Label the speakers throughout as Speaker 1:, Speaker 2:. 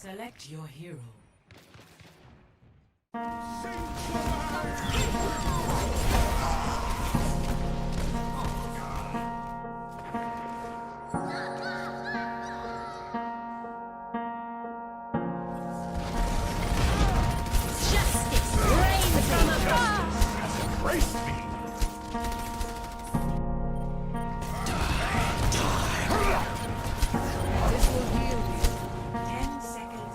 Speaker 1: Select your hero.
Speaker 2: Justice reigns from above!
Speaker 3: Embrace me!
Speaker 1: This will heal you. 10 seconds.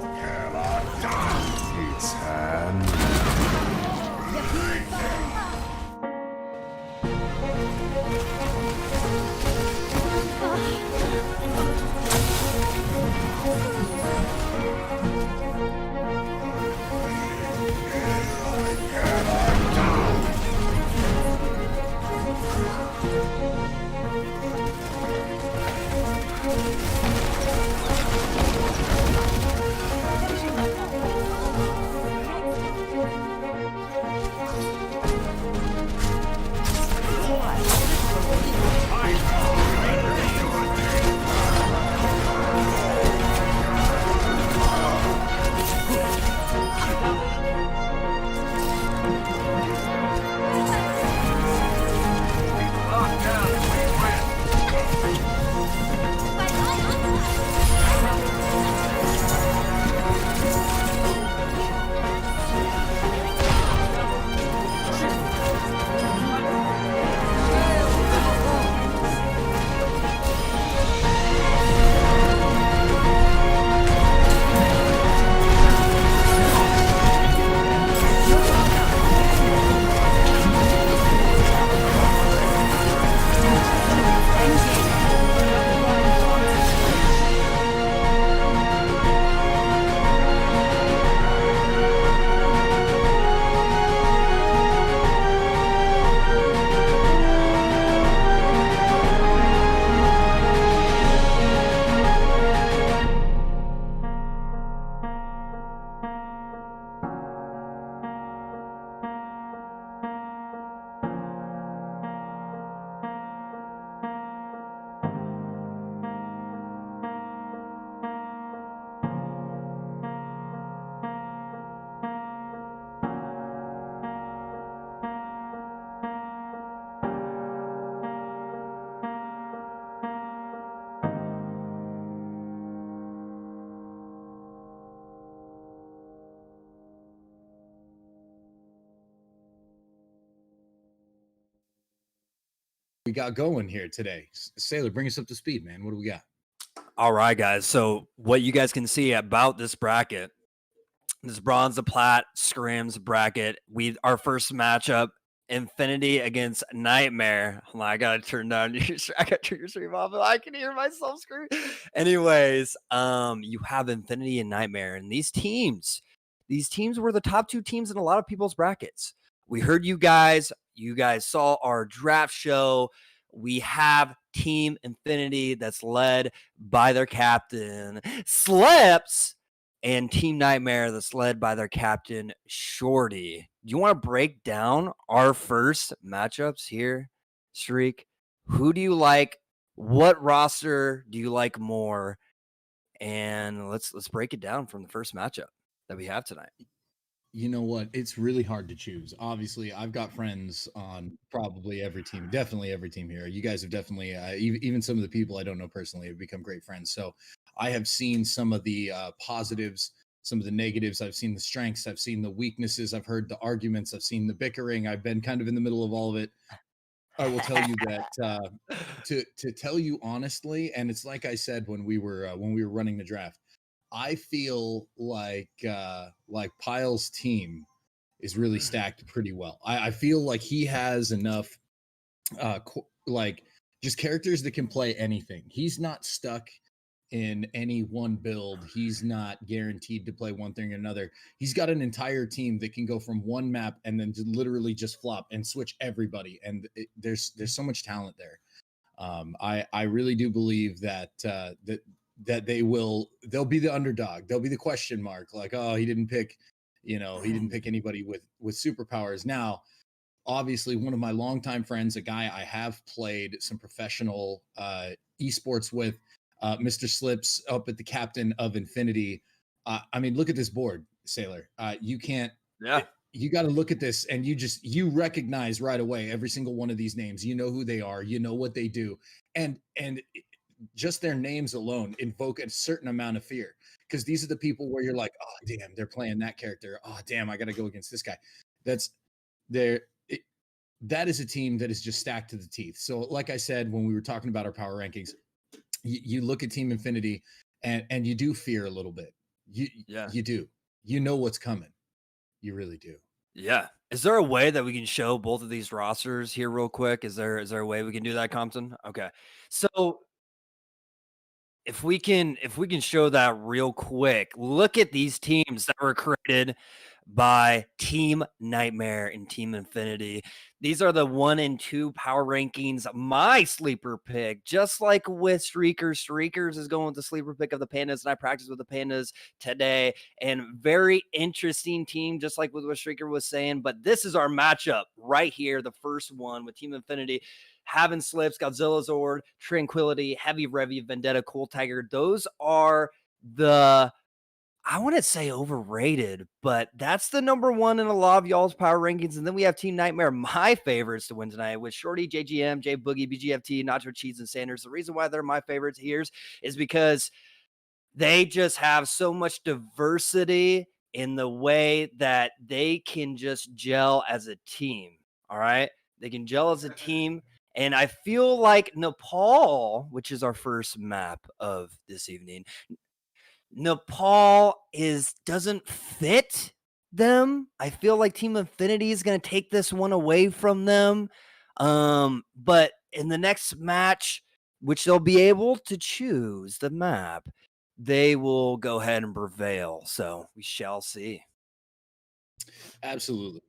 Speaker 3: Cannot die! Its hand.
Speaker 4: We got going here today. Sailor, bring us up to speed, man. What do we got?
Speaker 5: All right, guys. So what you guys can see about this bracket, this bronze to plat scrims bracket, our first matchup, Infinity against Nightmare. Hold on, I gotta turn down your I gotta turn your stream off. I can hear myself scream. Anyways, you have Infinity and Nightmare, and these teams were the top two teams in a lot of people's brackets. We heard you guys saw our draft show. We have Team Infinity that's led by their captain, Sleps, and Team Nightmare that's led by their captain, Shorty. Do you want to break down our first matchups here, Shriek? Who do you like? What roster do you like more? And let's break it down from the first matchup that we have tonight.
Speaker 4: You know what? It's really hard to choose. Obviously, I've got friends on probably every team, definitely every team here. You guys have definitely, even some of the people I don't know personally, have become great friends. So I have seen some of the positives, some of the negatives. I've seen the strengths. I've seen the weaknesses. I've heard the arguments. I've seen the bickering. I've been kind of in the middle of all of it. I will tell you that to tell you honestly, and it's like I said when we were running the draft. I feel like Pyle's team is really stacked pretty well. I feel like he has enough just characters that can play anything. He's not stuck in any one build. He's not guaranteed to play one thing or another. He's got an entire team that can go from one map and then literally just flop and switch everybody. And there's so much talent there. I really do believe that they'll be the underdog. They'll be the question mark. Like, oh, he didn't pick anybody with superpowers. Now, obviously, one of my longtime friends, a guy I have played some professional esports with, Mr. Slips up at the captain of Infinity. I mean, look at this board, Sailor. You can't.
Speaker 5: Yeah.
Speaker 4: You got to look at this, and you recognize right away every single one of these names. You know who they are. You know what they do, and just their names alone invoke a certain amount of fear, because these are the people where you're like, oh damn, they're playing that character. Oh damn, I got to go against this guy. That's there. That is a team that is just stacked to the teeth. So, like I said, when we were talking about our power rankings, you look at Team Infinity, and you do fear a little bit. You do. You know what's coming. You really do.
Speaker 5: Yeah. Is there a way that we can show both of these rosters here real quick? Is there a way we can do that, Compton? Okay. So if we can show that real quick, look at these teams that were created by Team Nightmare and Team Infinity. These are the 1 and 2 power rankings. My sleeper pick, just like with Streakers is going with the sleeper pick of the Pandas, and I practiced with the Pandas today. And very interesting team, just like with what Streaker was saying. But this is our matchup right here, the first one with Team Infinity. Having Slips, Godzilla Zord, Tranquility, Heavy Revy, Vendetta, Cool Tiger. Those are the, I wouldn't say overrated, but that's the number one in a lot of y'all's power rankings. And then we have Team Nightmare, my favorites to win tonight, with Shorty, JGM, J Boogie, BGFT, Nacho Cheese, and Sanders. The reason why they're my favorites here is because they just have so much diversity in the way that they can just gel as a team. All right. They can gel as a team. And I feel like Nepal, which is our first map of this evening, Nepal doesn't fit them. I feel like Team Infinity is going to take this one away from them. But in the next match, which they'll be able to choose the map, they will go ahead and prevail. So we shall see.
Speaker 4: Absolutely.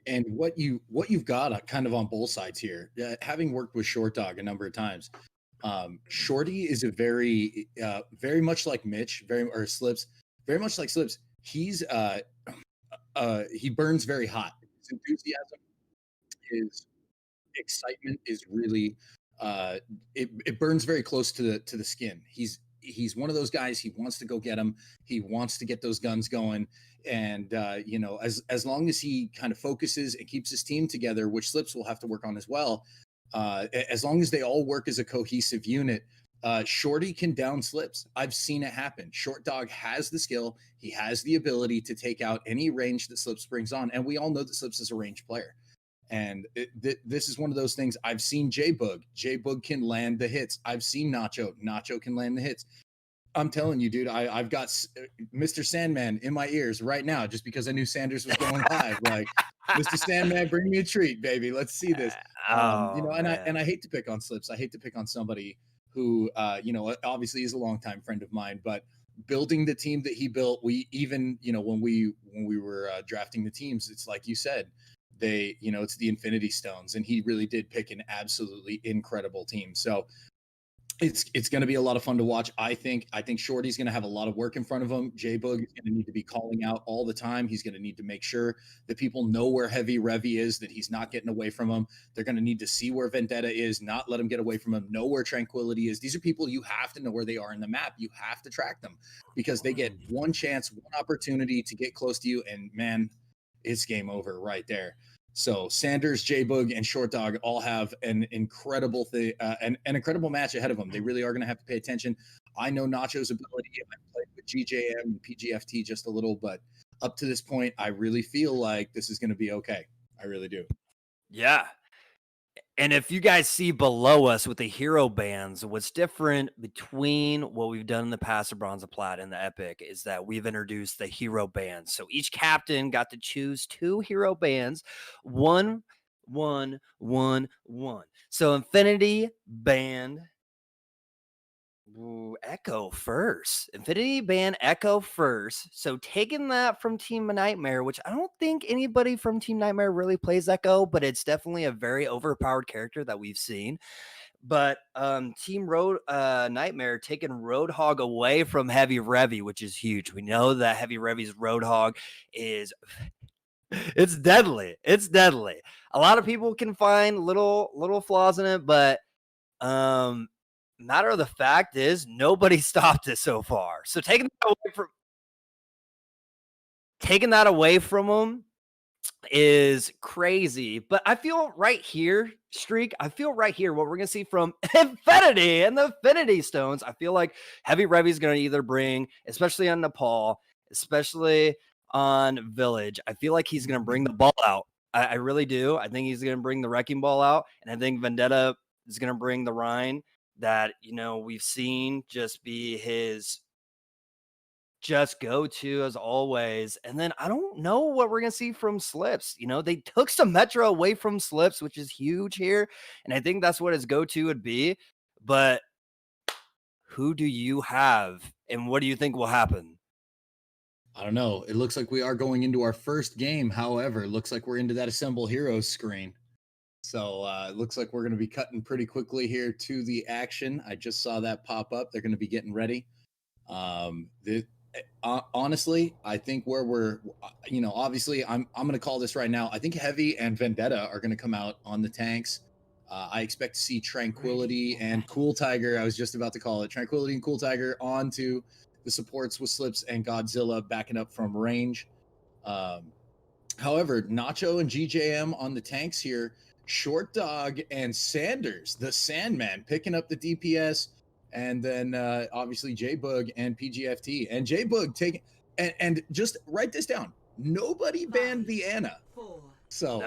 Speaker 4: And what you've got kind of on both sides here, having worked with Short Dog a number of times, Shorty is a very much like Mitch, or Slips, very much like Slips. He's he burns very hot. His enthusiasm, his excitement is really it burns very close to the skin. He's one of those guys. He wants to go get them. He wants to get those guns going. And as long as he kind of focuses and keeps his team together, which Slips will have to work on as well, as long as they all work as a cohesive unit, Shorty can down Slips. I've seen it happen. Short Dog has the skill. He has the ability to take out any range that Slips brings on. And we all know that Slips is a range player. And this is one of those things. I've seen J-Bug. J-Bug can land the hits. I've seen Nacho. Nacho can land the hits. I'm telling you, dude, I've got Mr. Sandman in my ears right now just because I knew Sanders was going live. Like, Mr. Sandman, bring me a treat, baby. Let's see this. And I hate to pick on Slips. I hate to pick on somebody who, obviously is a longtime friend of mine, but building the team that he built, we even, when we were drafting the teams, it's like you said, it's the Infinity Stones, and he really did pick an absolutely incredible team. So it's going to be a lot of fun to watch. I think Shorty's going to have a lot of work in front of him. J-Bug is going to need to be calling out all the time. He's going to need to make sure that people know where Heavy Revy is, that he's not getting away from him. They're going to need to see where Vendetta is, not let him get away from him, know where Tranquility is. These are people you have to know where they are in the map. You have to track them because they get one chance, one opportunity to get close to you, and man, it's game over right there. So Sanders, J-Bug, and Short Dog all have an incredible an incredible match ahead of them. They really are going to have to pay attention. I know Nacho's ability. I played with GJM and PGFT just a little, but up to this point, I really feel like this is going to be okay. I really do.
Speaker 5: Yeah. And if you guys see below us with the hero bands, what's different between what we've done in the past of Bronze of Plat and the Epic is that we've introduced the hero bands. So each captain got to choose 2 hero bands, 1, 1, 1, 1. So Infinity band, Echo first. Infinity band Echo first. So taking that from Team Nightmare, which I don't think anybody from Team Nightmare really plays Echo, but it's definitely a very overpowered character that we've seen. But Team Nightmare taking Roadhog away from Heavy Revy, which is huge. We know that Heavy Revy's Roadhog is it's deadly. It's deadly. A lot of people can find little flaws in it, but matter of the fact is nobody stopped it so far. So taking that away from them is crazy. But I feel right here, Streak, I feel right here what we're going to see from Infinity and the Infinity Stones. I feel like Heavy Revy is going to either bring, especially on Nepal, especially on Village, I feel like he's going to bring the ball out. I really do. I think he's going to bring the Wrecking Ball out. And I think Vendetta is going to bring the Rhine that, we've seen just be his just go to as always. And then I don't know what we're going to see from Slips. They took some Metro away from Slips, which is huge here. And I think that's what his go-to would be. But who do you have? And what do you think will happen?
Speaker 4: I don't know. It looks like we are going into our first game. However, it looks like we're into that Assemble Heroes screen. So it looks like we're going to be cutting pretty quickly here to the action. I just saw that pop up. They're going to be getting ready. Honestly, I think where we're, obviously I'm going to call this right now. I think Heavy and Vendetta are going to come out on the tanks. I expect to see Tranquility and Cool Tiger. I was just about to call it Tranquility and Cool Tiger onto the supports with Slips and Godzilla backing up from range. However, Nacho and GJM on the tanks here, Short Dog and Sanders, the Sandman, picking up the DPS. And then obviously J-Bug and PGFT. And J-Bug taking, and just write this down. Nobody banned the Ana. So,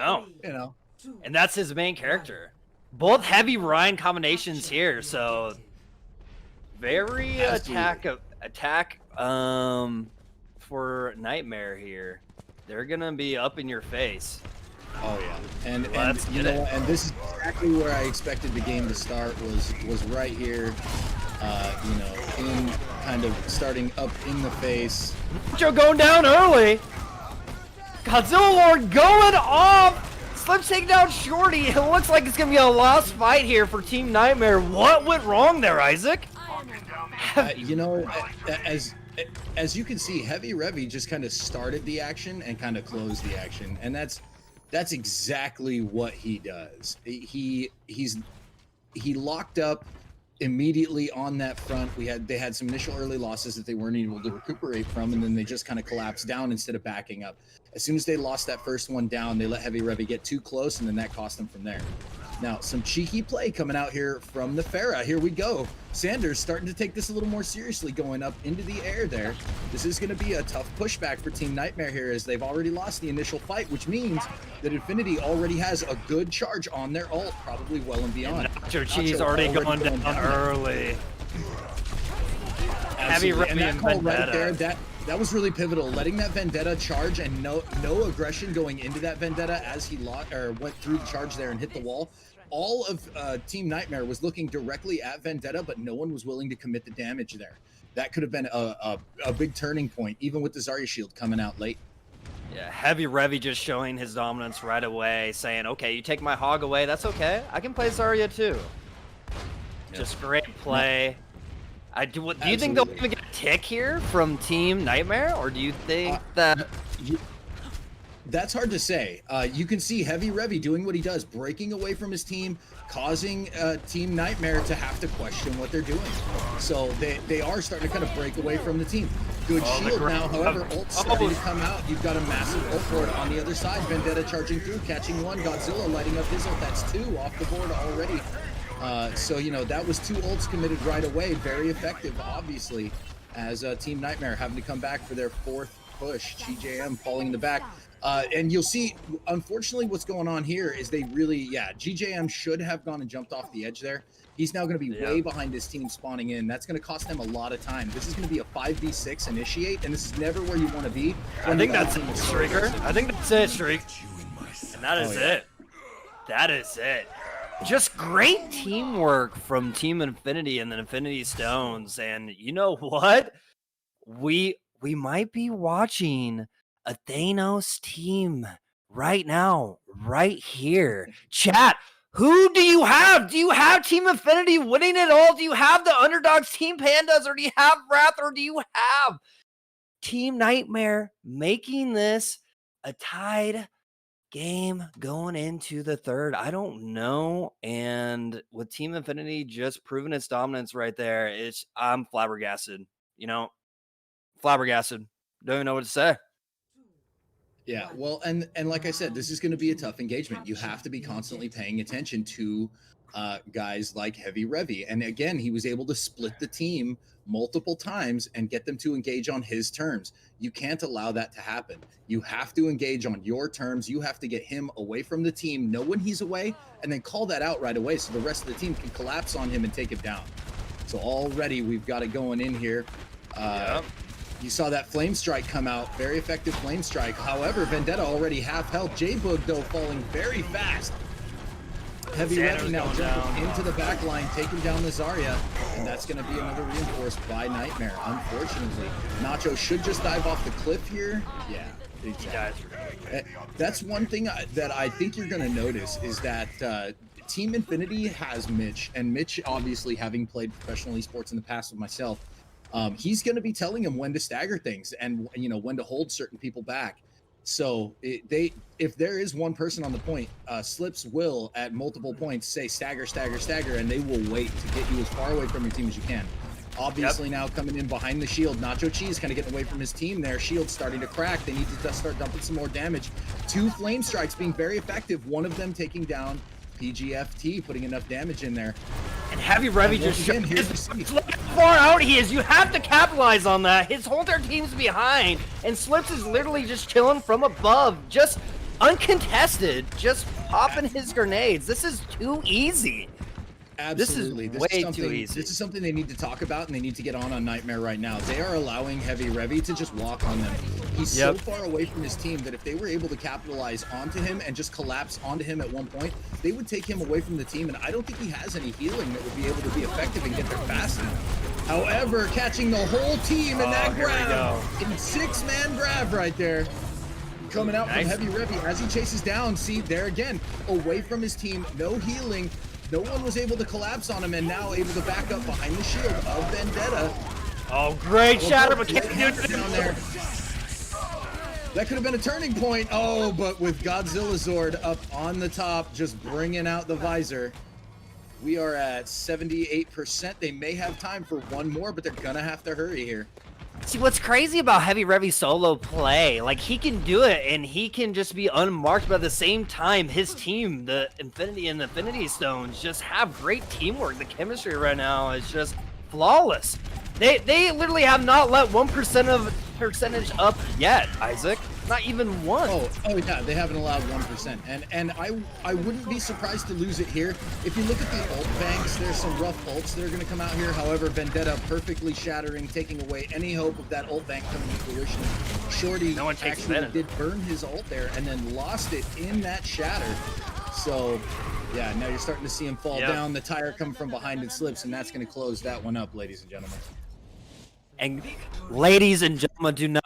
Speaker 5: no. And that's his main character. Both Heavy Rhine combinations here. So, very attack for Nightmare here. They're going to be up in your face.
Speaker 4: Oh yeah, and this is exactly where I expected the game to start. Was right here, in kind of starting up in the face.
Speaker 5: Joe going down early. Godzilla Lord going off. Slips taking down Shorty. It looks like it's gonna be a lost fight here for Team Nightmare. What went wrong there, Isaac?
Speaker 4: As you can see, Heavy Revy just kind of started the action and kind of closed the action, and that's exactly what he does. He locked up immediately on that front. They had some initial early losses that they weren't able to recuperate from, and then they just kind of collapsed down instead of backing up. As soon as they lost that first one down, they let Heavy Revy get too close, and then that cost them from there. Now, some cheeky play coming out here from the Farah. Here we go. Sanders starting to take this a little more seriously, going up into the air there. This is going to be a tough pushback for Team Nightmare here, as they've already lost the initial fight, which means that Infinity already has a good charge on their ult, probably well and beyond.
Speaker 5: And Nacho Cheese already going down early. Heavy Revy and Vendetta.
Speaker 4: Right there, that was really pivotal, letting that Vendetta charge and no aggression going into that Vendetta as he went through the charge there and hit the wall. All of Team Nightmare was looking directly at Vendetta, but no one was willing to commit the damage there. That could have been a big turning point, even with the Zarya shield coming out late.
Speaker 5: Yeah, Heavy Revy just showing his dominance right away, saying, okay, you take my hog away, that's okay. I can play Zarya too. Just great play. Do you think they'll even get a tick here from Team Nightmare, or do you think that...
Speaker 4: That's hard to say. You can see Heavy Revy doing what he does, breaking away from his team, causing Team Nightmare to have to question what they're doing. So they are starting to kind of break away from the team. Good shield now, however, ult starting to come out. You've got a massive ult board on the other side. Vendetta charging through, catching one. Godzilla lighting up his ult. That's two off the board already. So, that was two ults committed right away. Very effective, obviously, as Team Nightmare having to come back for their fourth push. GJM falling in the back. And you'll see, unfortunately, what's going on here is GJM should have gone and jumped off the edge there. He's now going to be way behind his team spawning in. That's going to cost them a lot of time. This is going to be a 5v6 initiate, and this is never where you want to be.
Speaker 5: I think that's it, Streaker. I think that's it, Streak. And that is it. That is it. Just great teamwork from Team Infinity and the Infinity Stones. And you know what? We might be watching a Thanos team right now, right here. Chat, who do you have? Do you have Team Infinity winning it all? Do you have the underdogs Team Pandas, or do you have Wrath, or do you have Team Nightmare making this a tied game going into the third? I don't know. And with Team Infinity just proving its dominance right there, I'm flabbergasted. Flabbergasted. Don't even know what to say.
Speaker 4: Yeah, well, and like I said, this is going to be a tough engagement. You have to be constantly paying attention to guys like Heavy Revy. And again, he was able to split the team multiple times and get them to engage on his terms. You can't allow that to happen. You have to engage on your terms. You have to get him away from the team, know when he's away, and then call that out right away so the rest of the team can collapse on him and take him down. So already we've got it going in here. You saw that flame strike come out, very effective flame strike. However, Vendetta already half health. J-Boog though falling very fast. Heavy Revy now jumping into the back line, taking down the Zarya, and that's going to be another reinforced by Nightmare. Unfortunately, Nacho should just dive off the cliff here. Yeah, exactly. That's one thing that I think you're going to notice is that Team Infinity has Mitch, and Mitch obviously having played professional esports in the past with myself, he's going to be telling him when to stagger things and when to hold certain people back. So if there is one person on the point, Slips will at multiple points say stagger, stagger, stagger, and they will wait to get you as far away from your team as you can. Obviously now coming in behind the shield, Nacho Cheese kind of getting away from his team there. Shield's starting to crack. They need to start dumping some more damage. 2 flame strikes being very effective. One of them taking down PGFT, putting enough damage in there.
Speaker 5: And Heavy Revy just
Speaker 4: again,
Speaker 5: look how far out he is. You have to capitalize on that. His whole entire team's behind, and Slips is literally just chilling from above, just uncontested, just popping his grenades. This is too easy.
Speaker 4: Absolutely.
Speaker 5: This is way too easy.
Speaker 4: This is something they need to talk about, and they need to get on Nightmare right now. They are allowing Heavy Revy to just walk on them. He's so far away from his team that if they were able to capitalize onto him and just collapse onto him at one point, they would take him away from the team, and I don't think he has any healing that would be able to be effective and get there fast enough. However, catching the whole team in that grab, in 6-man grab right there. Coming out from Heavy Revy as he chases down. See, there again, away from his team, no healing. No one was able to collapse on him, and now able to back up behind the shield of Vendetta.
Speaker 5: Oh, great shatter, but can't do it
Speaker 4: down there. That could have been a turning point. Oh, but with Godzilla Zord up on the top, just bringing out the visor. We are at 78%. They may have time for one more, but they're gonna have to hurry here.
Speaker 5: See, what's crazy about Heavy Revy solo play, like he can do it and he can just be unmarked, but at the same time, his team, the Infinity and the Infinity Stones, just have great teamwork. The chemistry right now is just flawless. They literally have not let 1% of percentage up yet, Isaac. Not even one.
Speaker 4: Oh yeah, they haven't allowed 1%. And I wouldn't be surprised to lose it here. If you look at the ult banks, there's some rough ults that are going to come out here. However, Vendetta perfectly shattering, taking away any hope of that ult bank coming to fruition. Shorty actually did burn his ult there and then lost it in that shatter. So yeah, now you're starting to see him fall down. The tire come from behind and Slips, and that's going to close that one up, ladies and gentlemen.
Speaker 5: And ladies and gentlemen, do not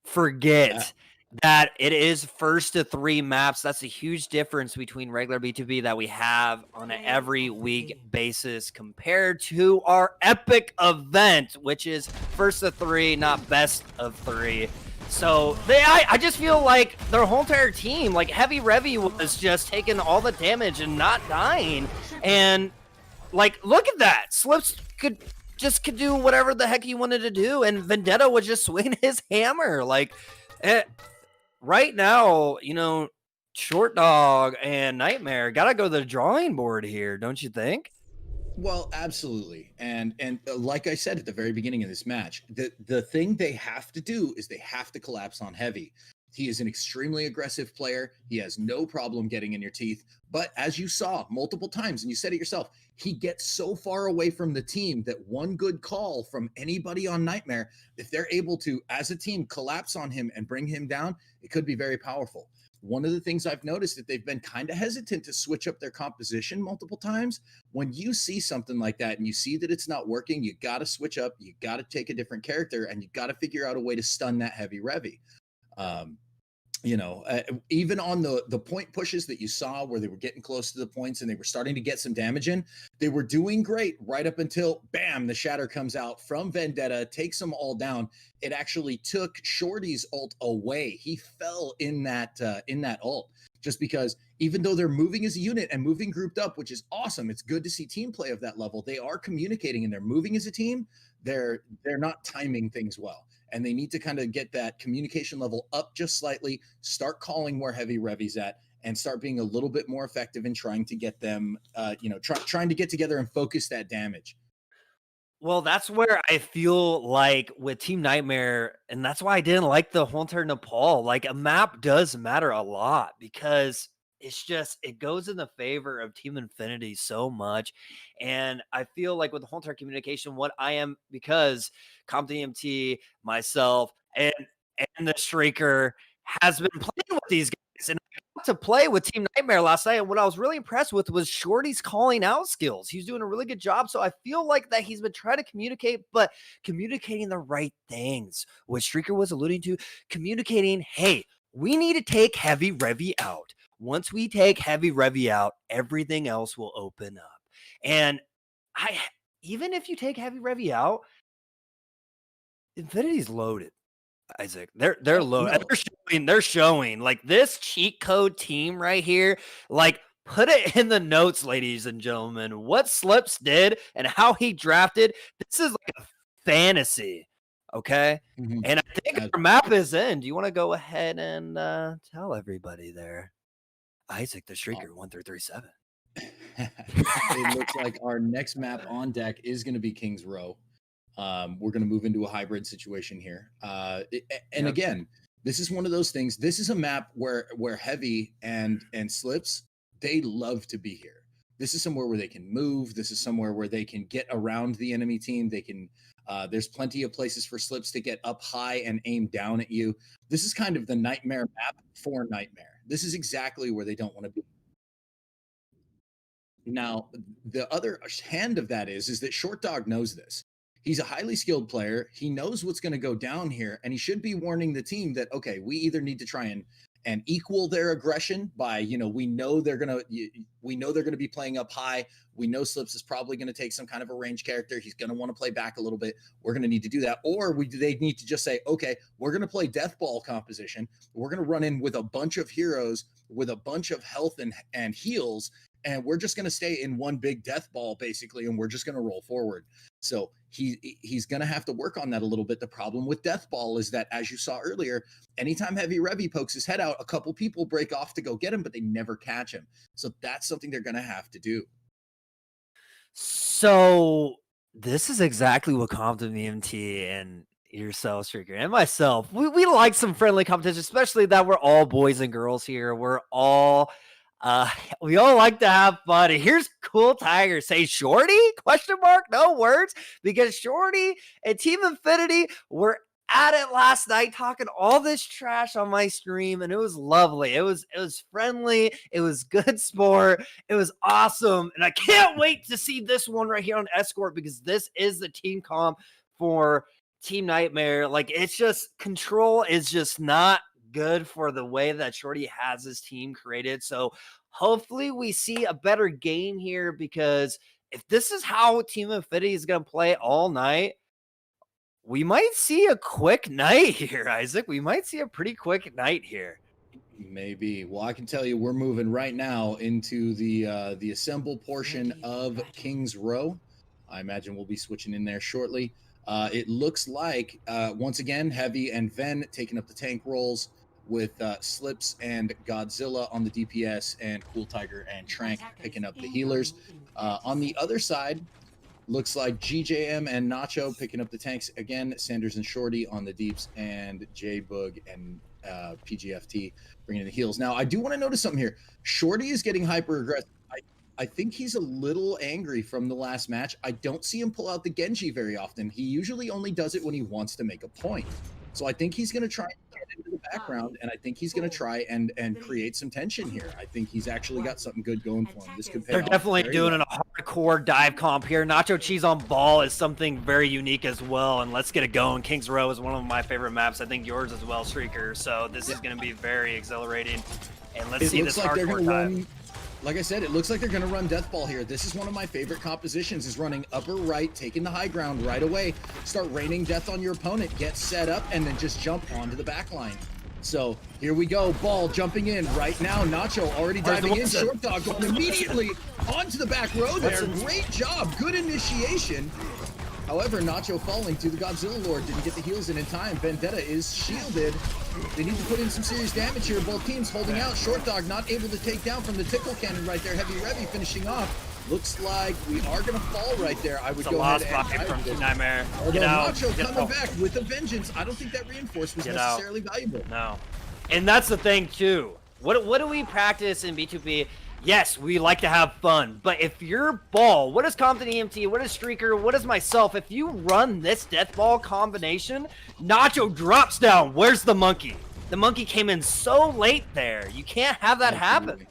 Speaker 5: forget that it is 1st to 3 maps. That's a huge difference between regular B2B that we have on an every week basis compared to our epic event, which is 1st to 3, not best of 3. So I just feel like their whole entire team, like Heavy Revy, was just taking all the damage and not dying. And like, look at that. Slips could do whatever the heck he wanted to do, and Vendetta was just swinging his hammer. Like, right now, Short Dog and Nightmare gotta go to the drawing board here, don't you think?
Speaker 4: Well, absolutely. And like I said at the very beginning of this match, the thing they have to do is they have to collapse on Heavy. He is an extremely aggressive player. He has no problem getting in your teeth. But as you saw multiple times, and you said it yourself, he gets so far away from the team that one good call from anybody on Nightmare, if they're able to, as a team, collapse on him and bring him down, it could be very powerful. One of the things I've noticed that they've been kind of hesitant to switch up their composition multiple times. When you see something like that and you see that it's not working, you got to switch up, you got to take a different character, and you got to figure out a way to stun that Heavy Revy. you know, even on the point pushes that you saw where they were getting close to the points and they were starting to get some damage in, they were doing great right up until bam, the shatter comes out from Vendetta, takes them all down. It actually took Shorty's ult away. He fell in that ult just because even though they're moving as a unit and moving grouped up, which is awesome, it's good to see team play of that level. They are communicating and they're moving as a team. They're not timing things well, and they need to kind of get that communication level up just slightly, start calling where heavy Revy's at, and start being a little bit more effective in trying to get them, trying to get together and focus that damage.
Speaker 5: Well, that's where I feel like with Team Nightmare, and that's why I didn't like the Haunter Nepal. Like a map does matter a lot because it's just it goes in the favor of Team Infinity so much. And I feel like with the Haunter communication, what I am because Comp DMT, myself, and the Shrieker has been playing with these guys. And to play with Team Nightmare last night, and what I was really impressed with was Shorty's calling out skills. He's doing a really good job. So I feel like that he's been trying to communicate, but communicating the right things. What Streaker was alluding to, communicating, hey, we need to take Heavy Revy out. Once we take Heavy Revy out, everything else will open up. And even if you take Heavy Revy out, Infinity's loaded. Isaac, they're low.
Speaker 4: No.
Speaker 5: They're showing like this cheat code team right here. Like, put it in the notes, ladies and gentlemen. What Slips did and how he drafted. This is like a fantasy, okay?
Speaker 4: Mhm.
Speaker 5: And I think our map is in. Do you want to go ahead and tell everybody there? Isaac the Shrieker 1337.
Speaker 4: It looks like our next map on deck is going to be King's Row. We're going to move into a hybrid situation here. And again, this is one of those things. This is a map where Heavy and Slips, they love to be here. This is somewhere where they can move. This is somewhere where they can get around the enemy team. They can. There's plenty of places for Slips to get up high and aim down at you. This is kind of the Nightmare map for Nightmare. This is exactly where they don't want to be. Now, the other hand of that is that Short Dog knows this. He's a highly skilled player. He knows what's going to go down here, and he should be warning the team that, okay, we either need to try and equal their aggression by, we know they're going to be playing up high. We know Slips is probably going to take some kind of a range character. He's going to want to play back a little bit. We're going to need to do that. Or they need to just say, okay, we're going to play death ball composition. We're going to run in with a bunch of heroes with a bunch of health and heals, and we're just going to stay in one big death ball basically, and we're just going to roll forward. So he's going to have to work on that a little bit. The problem with death ball is that, as you saw earlier, anytime Heavy Revy pokes his head out, a couple people break off to go get him, but they never catch him. So that's something they're going to have to do.
Speaker 5: So this is exactly what Compton EMT and yourself, Streaker, and myself, we like some friendly competition, especially that we're all boys and girls here. We're all we all like to have fun. And here's Cool Tiger say Shorty? Question mark? No words, because Shorty and Team Infinity were at it last night talking all this trash on my stream, and it was lovely. It was friendly. It was good sport. It was awesome, and I can't wait to see this one right here on Escort, because this is the team comp for Team Nightmare. Like, it's just control is just not good for the way that Shorty has his team created. So hopefully we see a better game here, because if this is how Team Infinity is going to play all night, we might see a quick night here, Isaac. We might see a pretty quick night here.
Speaker 4: Maybe. Well, I can tell you we're moving right now into the assemble portion of King's Row. I imagine we'll be switching in there shortly. It looks like, once again, Heavy and Ven taking up the tank roles, with Slips and Godzilla on the DPS, and Cool Tiger and Trank picking up the healers. On the other side, looks like GJM and Nacho picking up the tanks again, Sanders and Shorty on the deeps, and J-Boog and PGFT bringing in the heals. Now, I do want to notice something here. Shorty is getting hyper aggressive. I think he's a little angry from the last match. I don't see him pull out the Genji very often. He usually only does it when he wants to make a point. So I think he's going to try and get into the background, and I think he's going to try and create some tension here. I think he's actually got something good going for him. This could pay
Speaker 5: They're
Speaker 4: off
Speaker 5: definitely
Speaker 4: very
Speaker 5: doing
Speaker 4: well.
Speaker 5: a hardcore dive comp here. Nacho Cheese on ball is something very unique as well, and let's get it going. Kings Row is one of my favorite maps. I think yours as well, Streaker. So this is going to be very exhilarating. And let's see this hardcore dive.
Speaker 4: Like I said, it looks like they're going to run Death Ball here. This is one of my favorite compositions, is running upper right, taking the high ground right away, start raining death on your opponent, get set up, and then just jump onto the back line. So here we go. Ball jumping in right now. Nacho already diving in. Short Dog going immediately onto the back row there. Great job. Good initiation. However, Nacho falling to the Godzilla Lord. Didn't get the heals in time. Vendetta is shielded. They need to put in some serious damage here. Both teams holding out. Short Dog not able to take down from the tickle cannon right there. Heavy Revy finishing off. Looks like we are going to fall right there. I would go ahead and
Speaker 5: from Team Nightmare.
Speaker 4: Although Nacho coming back with a vengeance, I don't think that reinforce was necessarily valuable.
Speaker 5: No. And that's the thing, too. What do we practice in B2P? Yes, we like to have fun, but if your ball, what is Compton EMT, what is Streaker, what is myself, if you run this death ball combination, Nacho drops down. Where's the monkey? The monkey came in so late there. You can't have that happen.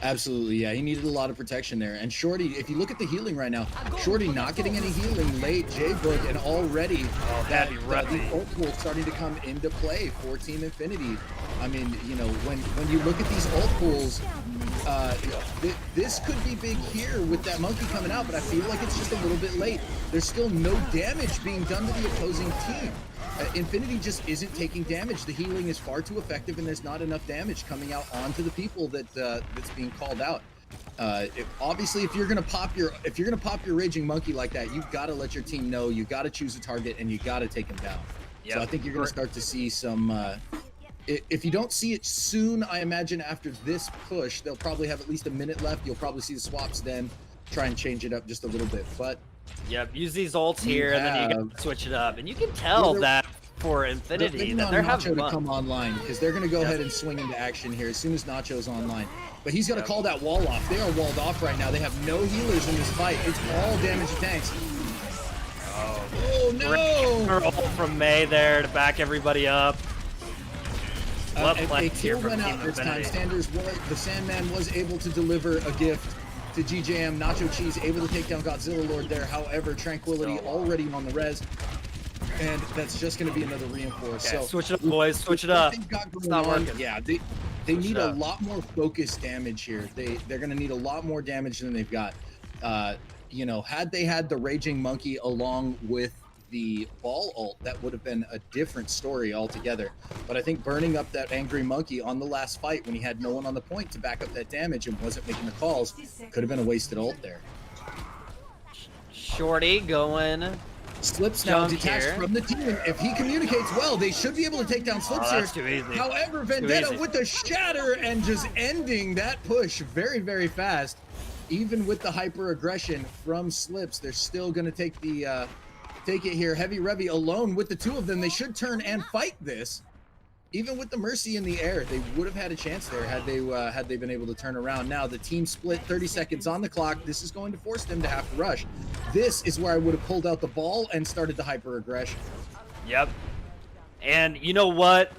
Speaker 4: Absolutely, yeah. He needed a lot of protection there. And Shorty, if you look at the healing right now, Shorty not getting any healing late, J-Book, and already the ult pool starting to come into play for Team Infinity. I mean, you know, when you look at these ult pools, this could be big here with that monkey coming out, but I feel like it's just a little bit late. There's still no damage being done to the opposing team. Infinity just isn't taking damage. The healing is far too effective, and there's not enough damage coming out onto the people that's being called out. Obviously, if you're gonna pop your raging monkey like that, you've got to let your team know. You got to choose a target, and you got to take him down. Yep. So I think you're gonna start to see some. If you don't see it soon, I imagine after this push, they'll probably have at least a minute left. You'll probably see the swaps then, try and change it up just a little bit, but.
Speaker 5: Yep, use these ults here, and then you can switch it up. And you can tell that for Infinity that they're having fun.
Speaker 4: To come online, because they're going to go ahead and swing into action here as soon as Nacho's online. But he's got to call that wall off. They are walled off right now. They have no healers in this fight. It's all damage to tanks. Oh no!
Speaker 5: Ult from May there to back everybody up.
Speaker 4: A kill went out this time. The Sandman was able to deliver a gift to GJM. Nacho Cheese able to take down Godzilla Lord there. However, Tranquility already on the res, and that's just going to be another reinforce.
Speaker 5: Okay,
Speaker 4: so
Speaker 5: switch it up, boys. Switch it up. It's not working.
Speaker 4: Yeah, they need a lot more focused damage here. They're going to need a lot more damage than they've got. You know, had they had the Raging Monkey along with the ball ult, that would have been a different story altogether. But I think burning up that Angry Monkey on the last fight when he had no one on the point to back up that damage and wasn't making the calls could have been a wasted ult there.
Speaker 5: Shorty going.
Speaker 4: Slips now detached from the team. If he communicates well, they should be able to take down Slips here.
Speaker 5: Too easy.
Speaker 4: However, Vendetta with the shatter and just ending that push very, very fast. Even with the hyper aggression from Slips, they're still going to take it here. Heavy Revy alone with the two of them. They should turn and fight this. Even with the Mercy in the air, they would have had a chance there had they been able to turn around. Now the team split, 30 seconds on the clock. This is going to force them to have to rush. This is where I would have pulled out the ball and started the hyper aggression.
Speaker 5: Yep. And you know what?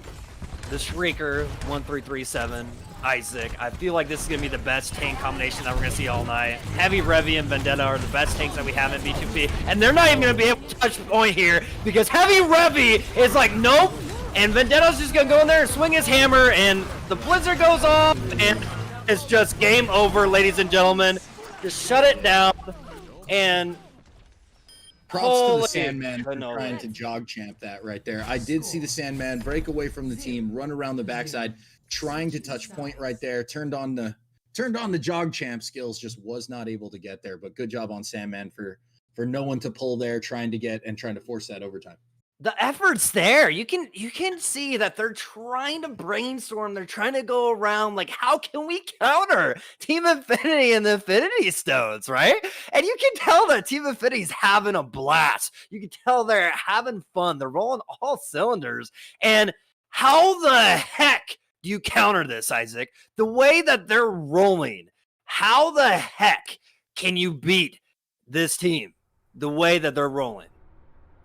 Speaker 5: The Shrieker 1337 Isaac. I feel like this is going to be the best tank combination that we're going to see all night. Heavy Revy and Vendetta are the best tanks that we have in B2P. And they're not even going to be able to touch the point here because Heavy Revy is like, nope. And Vendetta's just going to go in there and swing his hammer, and the blizzard goes off, and it's just game over, ladies and gentlemen. Just shut it down, and
Speaker 4: props to the Sandman for trying to jog champ that right there. I did see the Sandman break away from the team, run around the backside, trying to touch point right there. Turned on the jog champ skills, just was not able to get there. But good job on Sandman for no one to pull there, trying to force that overtime.
Speaker 5: The effort's there. You can see that they're trying to brainstorm. They're trying to go around like, how can we counter Team Infinity and the Infinity Stones, right? And you can tell that Team Infinity's having a blast. You can tell they're having fun. They're rolling all cylinders. And how the heck do you counter this, Isaac? The way that they're rolling, how the heck can you beat this team the way that they're rolling?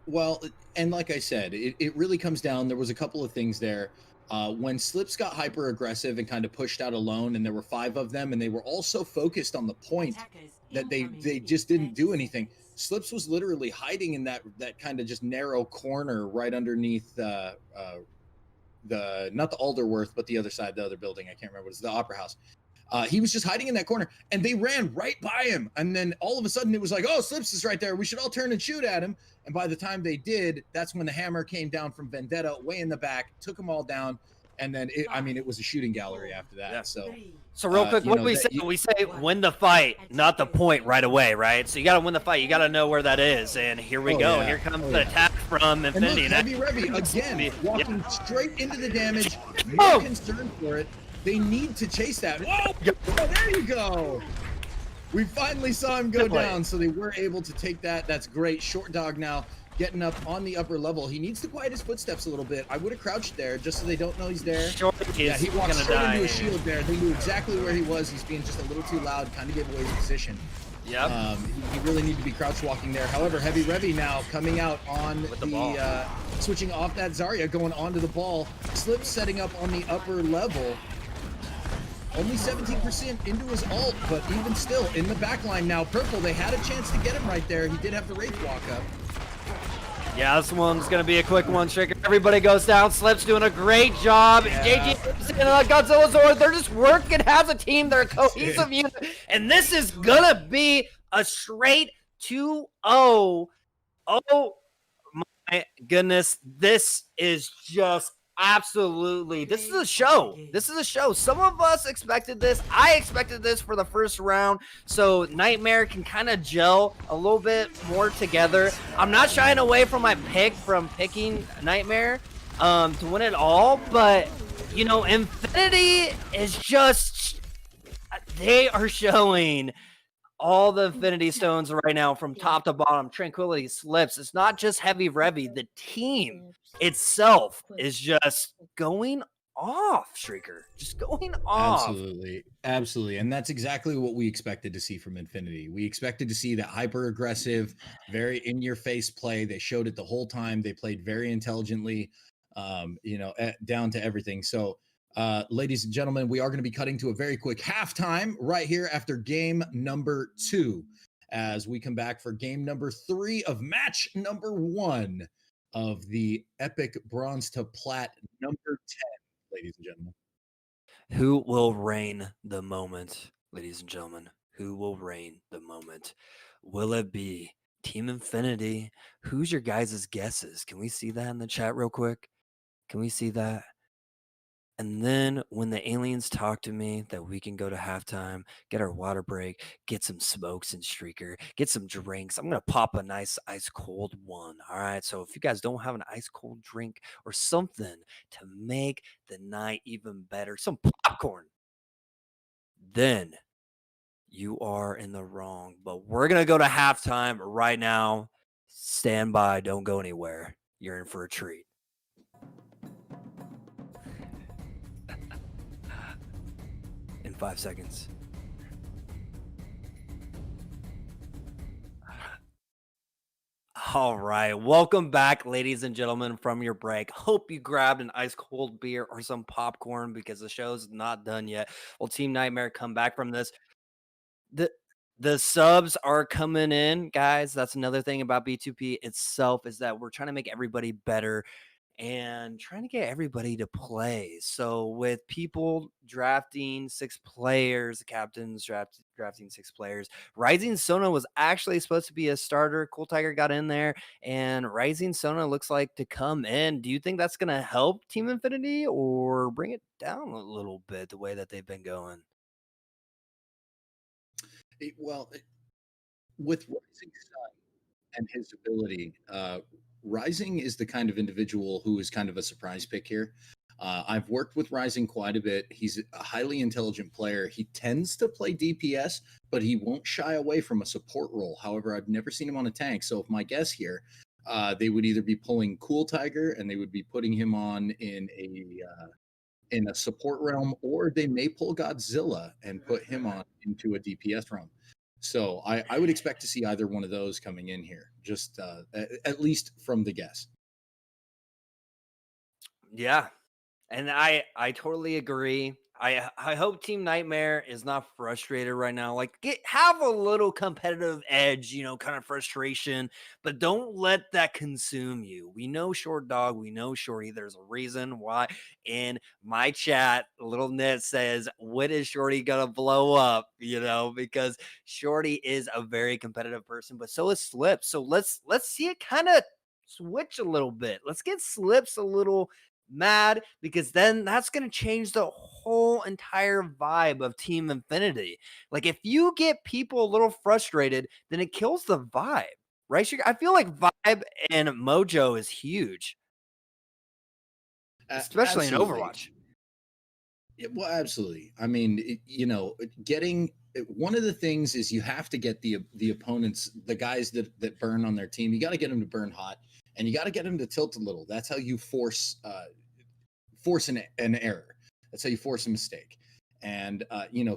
Speaker 4: Well, and like I said, it really comes down. There was a couple of things there. When Slips got hyper aggressive and kind of pushed out alone, and there were 5 of them, and they were all so focused on the point
Speaker 1: Attackers
Speaker 4: that they
Speaker 1: incoming
Speaker 4: they
Speaker 1: in
Speaker 4: just didn't
Speaker 1: 30
Speaker 4: do anything.
Speaker 1: seconds.
Speaker 4: Slips was literally hiding in that kind of just narrow corner right underneath the not the Alderworth, but the other side, the other building. I can't remember. It was the Opera House. He was just hiding in that corner, and they ran right by him. And then all of a sudden, it was like, "Oh, Slips is right there. We should all turn and shoot at him." And by the time they did, that's when the hammer came down from Vendetta, way in the back, took them all down. And then, it was a shooting gallery after that.
Speaker 5: Yeah.
Speaker 4: So,
Speaker 5: So real quick, what do we say? We say win the fight, not the point right away, right? So you got to win the fight. You got to know where that is. And here we go.
Speaker 4: Yeah.
Speaker 5: Here comes the attack from
Speaker 4: And look,
Speaker 5: Infinity.
Speaker 4: Heavy Revy again, walking straight into the damage. No concern for it. They need to chase that. Whoa! Oh, there you go. We finally saw him go down, so they were able to take that. That's great. Short Dog now getting up on the upper level. He needs to quiet his footsteps a little bit. I would have crouched there just so they don't know he's there. Yeah, he walked straight into a shield there. They knew exactly where he was. He's being just a little too loud, kind of gave away his position.
Speaker 5: Yep.
Speaker 4: He really needed to be crouch walking there. However, Heavy Revy now coming out on the switching off that Zarya, going onto the ball. Slip setting up on the upper level. Only 17% into his ult, but even still in the back line now. Purple, they had a chance to get him right there. He did have the Wraith walk up.
Speaker 5: Yeah, this one's going to be a quick one, Stricker. Everybody goes down. Slip's doing a great job.
Speaker 4: Yeah.
Speaker 5: JG and Godzilla Zord, they're just working as a team. They're a cohesive unit. And this is going to be a straight 2-0. Oh, my goodness. This is just absolutely. This is a show. This is a show. Some of us expected this. I expected this for the first round. So Nightmare can kind of gel a little bit more together. I'm not shying away from my pick from picking Nightmare to win it all. But, you know, Infinity is just, they are showing all the Infinity Stones right now from top to bottom. Tranquility, Slips. It's not just Heavy Revy. The team itself is just going off, Shrieker. Just going off.
Speaker 4: Absolutely. And that's exactly what we expected to see from Infinity. We expected to see that hyper aggressive, very in your face play. They showed it the whole time. They played very intelligently, down to everything. So, ladies and gentlemen, we are going to be cutting to a very quick halftime right here after game number 2, as we come back for game number 3 of match number 1 of the epic bronze to plat number 10, ladies and gentlemen.
Speaker 5: Who will reign the moment, ladies and gentlemen? Who will reign the moment? Will it be Team Infinity? Who's your guys' guesses? Can we see that in the chat real quick? Can we see that? And then when the aliens talk to me that we can go to halftime, get our water break, get some smokes and Streaker, get some drinks, I'm going to pop a nice ice cold one. All right. So if you guys don't have an ice cold drink or something to make the night even better, some popcorn, then you are in the wrong. But we're going to go to halftime right now. Stand by. Don't go anywhere. You're in for a treat. In 5 seconds. All right. Welcome back, ladies and gentlemen, from your break. Hope you grabbed an ice cold beer or some popcorn because the show's not done yet. Will Team Nightmare come back from this? The subs are coming in, guys. That's another thing about B2P itself, is that we're trying to make everybody better and trying to get everybody to play. So with people drafting 6 players, the captains drafting 6 players, Rising Sona was actually supposed to be a starter. Cool Tiger got in there, and Rising Sona looks like to come in. Do you think that's going to help Team Infinity or bring it down a little bit the way that they've been going?
Speaker 4: With Rising Sun and his ability, Rising is the kind of individual who is kind of a surprise pick here. I've worked with Rising quite a bit. He's a highly intelligent player. He tends to play DPS, but he won't shy away from a support role. However, I've never seen him on a tank. So if my guess here, they would either be pulling Cool Tiger and they would be putting him on in a support realm, or they may pull Godzilla and put him on into a DPS realm. So I would expect to see either one of those coming in here, just at least from the guess.
Speaker 5: Yeah, and I totally agree. I hope Team Nightmare is not frustrated right now. Like have a little competitive edge, kind of frustration, but don't let that consume you. We know Short Dog, we know Shorty. There's a reason why in my chat, little Nit says, "When is Shorty gonna blow up?" Because Shorty is a very competitive person, but so is Slips. So let's see it kind of switch a little bit. Let's get Slips a little mad, because then that's going to change the whole entire vibe of Team Infinity. Like if you get people a little frustrated, then it kills the vibe, right? I feel like vibe and mojo is huge, especially in
Speaker 4: Absolutely.
Speaker 5: Overwatch.
Speaker 4: Yeah, well, absolutely. I mean, getting one of the things is you have to get the opponents, the guys that burn on their team. You got to get them to burn hot, and you got to get them to tilt a little. That's how you force an error. That's how you force a mistake. And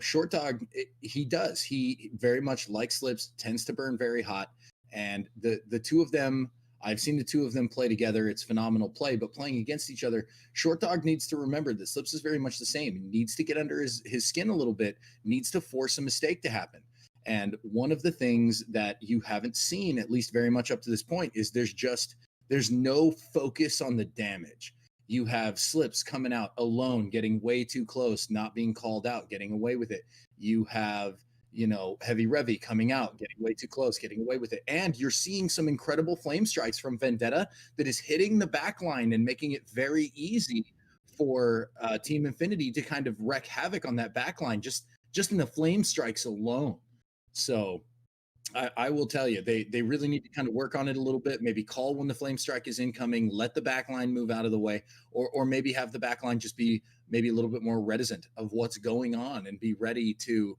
Speaker 4: Short Dog, he does. He very much like Slips, tends to burn very hot, and the two of them. I've seen the two of them play together. It's phenomenal play, but playing against each other, Short Dog needs to remember that Slips is very much the same. He needs to get under his skin a little bit, needs to force a mistake to happen. And one of the things that you haven't seen, at least very much up to this point, is there's no focus on the damage. You have Slips coming out alone, getting way too close, not being called out, getting away with it. You have Heavy Revy coming out, getting way too close, getting away with it. And you're seeing some incredible flame strikes from Vendetta that is hitting the back line and making it very easy for Team Infinity to kind of wreak havoc on that back line just in the flame strikes alone. So I will tell you, they really need to kind of work on it a little bit. Maybe call when the flame strike is incoming, let the back line move out of the way, or maybe have the back line just be maybe a little bit more reticent of what's going on and be ready to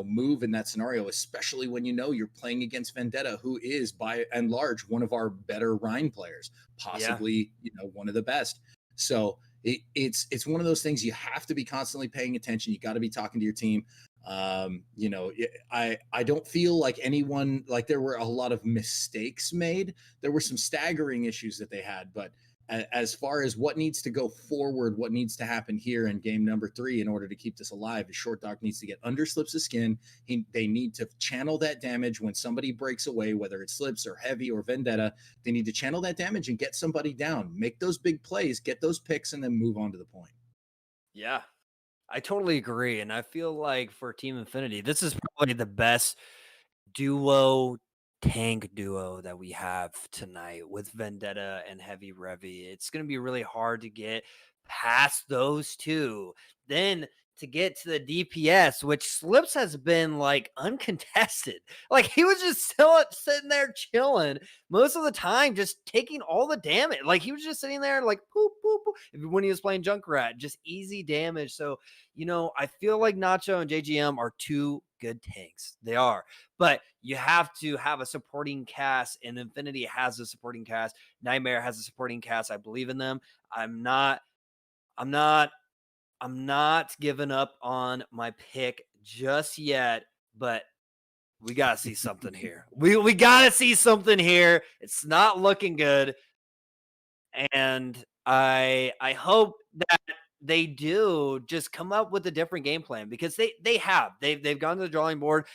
Speaker 4: move in that scenario, especially when you're playing against Vendetta, who is by and large one of our better Rhine players, possibly one of the best. So it's one of those things you have to be constantly paying attention. You got to be talking to your team. I don't feel like anyone, like there were a lot of mistakes made. There were some staggering issues that they had, but as far as what needs to go forward, what needs to happen here in game number 3 in order to keep this alive, is Short Dog needs to get under Slips' skin. They need to channel that damage when somebody breaks away, whether it's Slips or Heavy or Vendetta. They need to channel that damage and get somebody down, make those big plays, get those picks, and then move on to the point.
Speaker 5: Yeah, I totally agree. And I feel like for Team Infinity, this is probably the best tank duo that we have tonight with Vendetta and Heavy Revy. It's going to be really hard to get past those two. Then to get to the DPS, which Slips has been like uncontested. Like he was just still sitting there chilling most of the time, just taking all the damage. Like he was just sitting there like boop, boop, boop. When he was playing Junkrat, just easy damage. So, I feel like Nacho and JGM are two good tanks. They are. But you have to have a supporting cast, and Infinity has a supporting cast. Nightmare has a supporting cast. I believe in them. I'm not giving up on my pick just yet, but we gotta see something here. We gotta see something here. It's not looking good, and I hope that they do just come up with a different game plan, because they've gone to the drawing board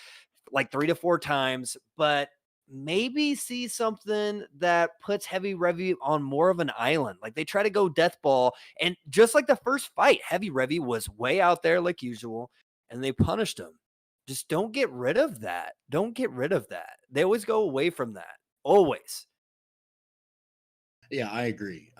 Speaker 5: like 3 to 4 times, but maybe see something that puts Heavy Revy on more of an island. Like they try to go death ball, and just like the first fight, Heavy Revy was way out there like usual, and they punished him. Just don't get rid of that. Don't get rid of that. They always go away from that. Always.
Speaker 4: Yeah, I agree.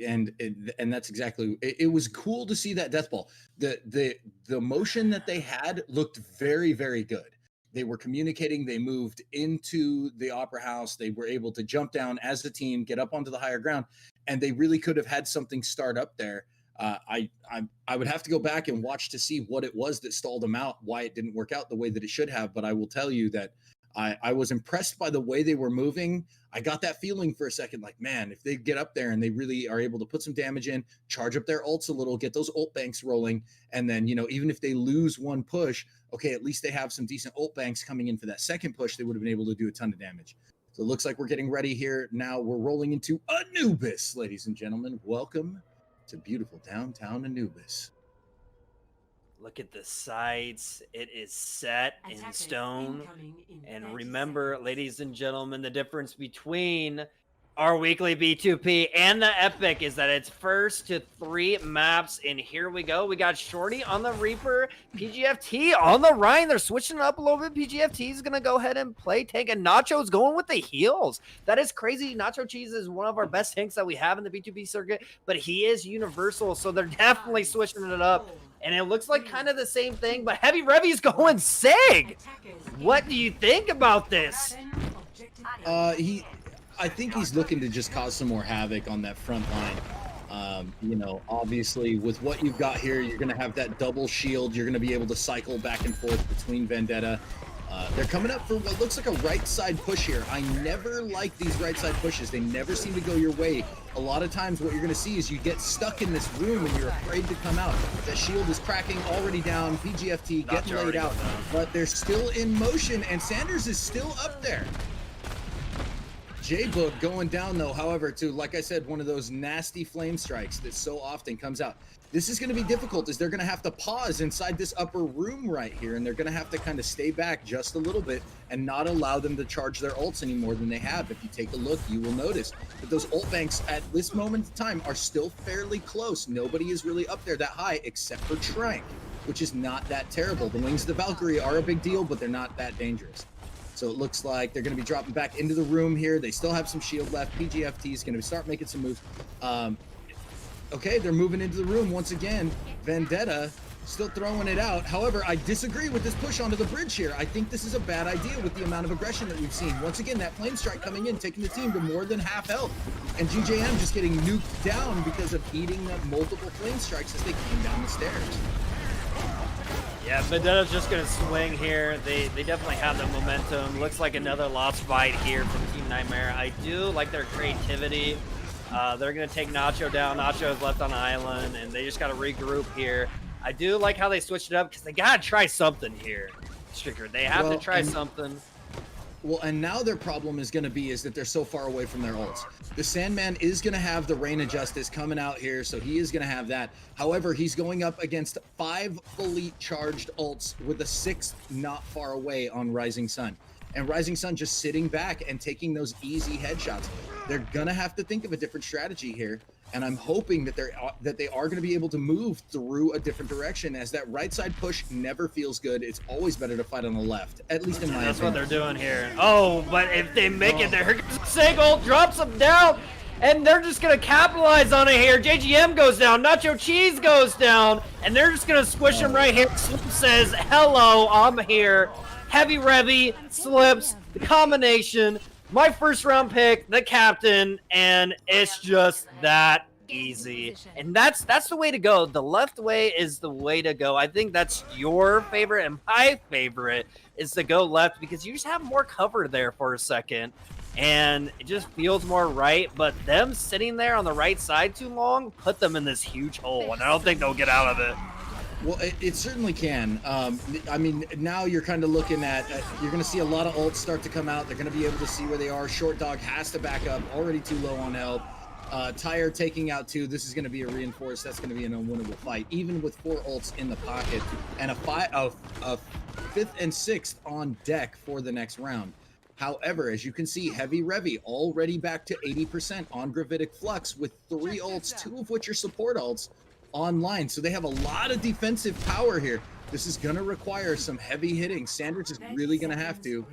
Speaker 4: And that's exactly. It was cool to see that death ball. The motion that they had looked very, very good. They were communicating. They moved into the Opera House. They were able to jump down as a team, get up onto the higher ground, and they really could have had something start up there. I would have to go back and watch to see what it was that stalled them out, why it didn't work out the way that it should have. But I will tell you that I was impressed by the way they were moving. I got that feeling for a second, like, man, if they get up there and they really are able to put some damage in, charge up their ults a little, get those ult banks rolling, and then, you know, even if they lose one push, okay, at least they have some decent ult banks coming in for that second push. They would have been able to do a ton of damage. So it looks like we're getting ready here. Now we're rolling into Anubis, ladies and gentlemen. Welcome to beautiful downtown Anubis.
Speaker 5: Look at the sights. It is set in
Speaker 1: Attackers
Speaker 5: stone.
Speaker 1: incoming in
Speaker 5: And
Speaker 1: 30
Speaker 5: remember,
Speaker 1: seconds.
Speaker 5: ladies and gentlemen, the difference between our weekly B2P and the Epic is that it's first to 3 maps. And here we go. We got Shorty on the Reaper, PGFT on the Ryan. They're switching it up a little bit. PGFT is going to go ahead and play tank. And Nacho's going with the heals. That is crazy. Nacho Cheese is one of our best tanks that we have in the B2B circuit, but he is universal. So they're definitely switching it up. And it looks like kind of the same thing, but Heavy Revy's going SIG.
Speaker 1: Attackers
Speaker 5: What do you think about this?
Speaker 1: defend objective A.
Speaker 4: I think he's looking to just cause some more havoc on that front line. You know, obviously with what you've got here, you're going to have that double shield. You're going to be able to cycle back and forth between Vendetta. They're coming up for what looks like a right side push here. I never like these right side pushes. They never seem to go your way. A lot of times what you're going to see is you get stuck in this room and you're afraid to come out. The shield is cracking, already down. PGFT get
Speaker 5: Nacho
Speaker 4: laid
Speaker 5: already
Speaker 4: out,
Speaker 5: down.
Speaker 4: but they're still in motion and Sanders is still up there. J-Book going down though, however, to, like I said, one of those nasty flame strikes that so often comes out. This is going to be difficult as they're going to have to pause inside this upper room right here, and they're going to have to kind of stay back just a little bit and not allow them to charge their ults any more than they have. If you take a look, you will notice that those ult banks at this moment in time are still fairly close. Nobody is really up there that high except for Trank, which is not that terrible. The Wings of the Valkyrie are a big deal, but they're not that dangerous. So it looks like they're going to be dropping back into the room here. They still have some shield left. PGFT is going to start making some moves. Okay, they're moving into the room once again. Vendetta still throwing it out. However, I disagree with this push onto the bridge here. I think this is a bad idea with the amount of aggression that we've seen. Once again, that flame strike coming in, taking the team to more than half health. And GJM just getting nuked down because of eating multiple flame strikes as they came down the stairs.
Speaker 5: Yeah, Vendetta's just going to swing here. They definitely have the momentum. Looks like another lost fight here from Team Nightmare. I do like their creativity. They're going to take Nacho down. Nacho is left on the island, and they just got to regroup here. I do like how they switched it up because they got to try something here, Stricker. They have to try something.
Speaker 4: Well, and now their problem is going to be is that they're so far away from their ults. The Sandman is going to have the Reign of Justice coming out here, so he is going to have that. However, he's going up against 5 fully charged ults with a 6th not far away on Rising Sun. And Rising Sun just sitting back and taking those easy headshots. They're going to have to think of a different strategy here. And I'm hoping that they are going to be able to move through a different direction, as that right side push never feels good. It's always better to fight on the left, at least in my opinion.
Speaker 5: That's what they're doing here. Oh, but if they make it there, Single drops them down, and they're just going to capitalize on it here. JGM goes down, Nacho Cheese goes down, and they're just going to squish him right here. Slip says, hello, I'm here. Heavy Revy, Slips, the combination, my first round pick, the captain, and it's just that easy. And that's the way to go. The left way is the way to go. I think that's your favorite, and my favorite is to go left because you just have more cover there for a second, and it just feels more right. But them sitting there on the right side too long put them in this huge hole, and I don't think they'll get out of it.
Speaker 4: Well, it certainly can. I mean, now you're kind of looking at, you're going to see a lot of ults start to come out. They're going to be able to see where they are. Short Dog has to back up, already too low on health. Tyre taking out 2. This is going to be a reinforced. That's going to be an unwinnable fight, even with 4 ults in the pocket and a 5th and 6th on deck for the next round. However, as you can see, Heavy Revy already back to 80% on Gravitic Flux with 3 ults, 2 of which are support ults online. So they have a lot of defensive power here. This is going to require some heavy hitting. Sanders is really going to have to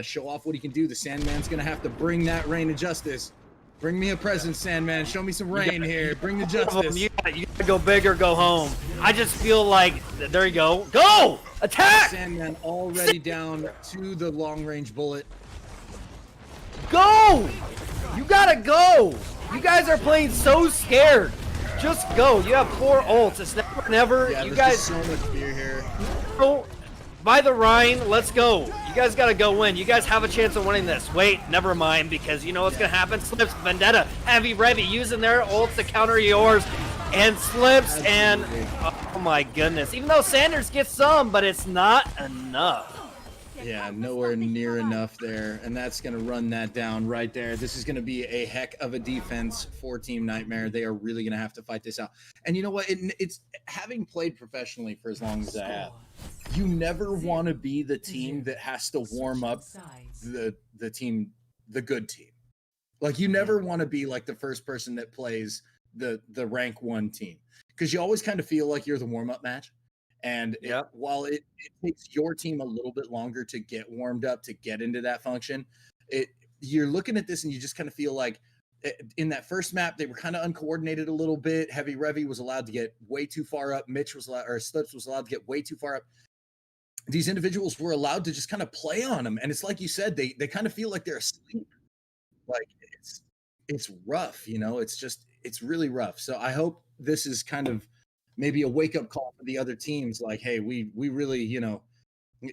Speaker 4: show off what he can do. The Sandman's going to have to bring that Reign of Justice. Bring me a present, Sandman. Show me some rain here. Bring the justice.
Speaker 5: You gotta go big or go home. I just feel like, there you go. Go! Attack!
Speaker 4: Sandman already down to the long range bullet.
Speaker 5: Go! You gotta go! You guys are playing so scared. Just go. You have 4 ults. It's never.
Speaker 4: Yeah,
Speaker 5: You
Speaker 4: there's
Speaker 5: guys.
Speaker 4: just so much fear here.
Speaker 5: Don't by the Rhine. Let's go. You guys got to go win. You guys have a chance of winning this. Wait, never mind, because you know what's going to happen? Slips, Vendetta, Heavy Revy using their ults to counter yours. And Slips, and oh my goodness. Even though Sanders gets some, but it's not enough.
Speaker 4: Yeah, nowhere near enough there, and that's going to run that down right there. This is going to be a heck of a defense for Team Nightmare. They are really going to have to fight this out. And you know what? It's having played professionally for as long as I have, you never want to be the team that has to warm up the good team. Like, you never want to be like the first person that plays the rank 1 team, because you always kind of feel like you're the warm-up match. And while it takes your team a little bit longer to get warmed up, to get into that function, you're looking at this and you just kind of feel like in that first map, they were kind of uncoordinated a little bit. Heavy Revy was allowed to get way too far up. Slips was allowed to get way too far up. These individuals were allowed to just kind of play on them. And it's like you said, they kind of feel like they're asleep. Like, it's rough, you know, it's really rough. So I hope this is kind of maybe a wake-up call for the other teams, like, hey, we really, you know,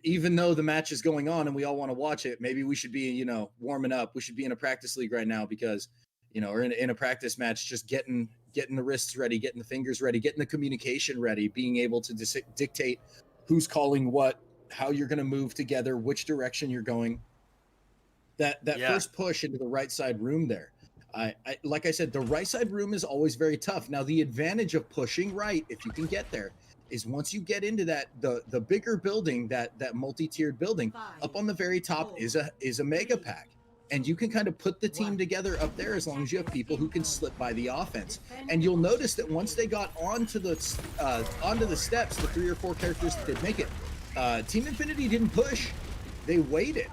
Speaker 4: even though the match is going on and we all want to watch it, maybe we should be, you know, warming up. We should be in a practice league right now, because, you know, or in a practice match, just getting the wrists ready, getting the fingers ready, getting the communication ready, being able to dictate who's calling what, how you're going to move together, which direction you're going. That first push into the right side room there, I like I said, the right side room is always very tough. Now, the advantage of pushing right, if you can get there, is once you get into that the bigger building, that multi-tiered building, up on the very top is a mega pack, and you can kind of put the team together up there as long as you have people who can slip by the offense. And you'll notice that once they got onto the steps, the 3 or 4 characters that did make it, Team Infinity didn't push; they waited.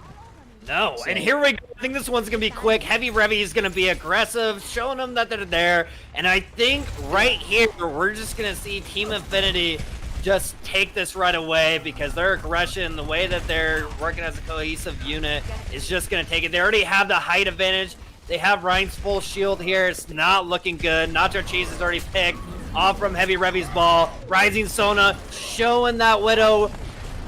Speaker 5: No, and here we go. I think this one's going to be quick. Heavy Revy is going to be aggressive, showing them that they're there. And I think right here, we're just going to see Team Infinity just take this right away, because their aggression, the way that they're working as a cohesive unit, is just going to take it. They already have the height advantage. They have Ryan's full shield here. It's not looking good. Nacho Cheese is already picked off from Heavy Revy's ball. Rising Sona showing that Widow.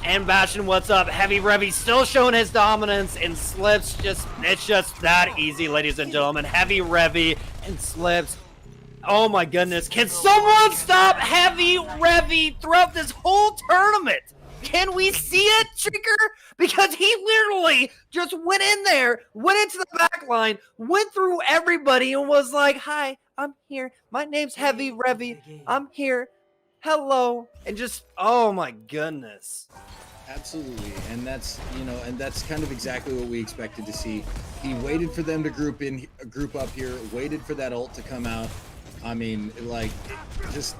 Speaker 5: And Bastion, what's up? Heavy Revy still showing his dominance, and Slips it's just that easy, ladies and gentlemen. Heavy Revy and Slips. Oh my goodness. Can someone stop Heavy Revy throughout this whole tournament? Can we see it, Trigger? Because he literally just went in there, went into the back line, went through everybody, and was like, hi, I'm here. My name's Heavy Revy. I'm here. Hello. And just, oh my goodness.
Speaker 4: Absolutely. And that's, you know, and that's kind of exactly what we expected to see. He waited for them to group up here, waited for that ult to come out. I mean, like, just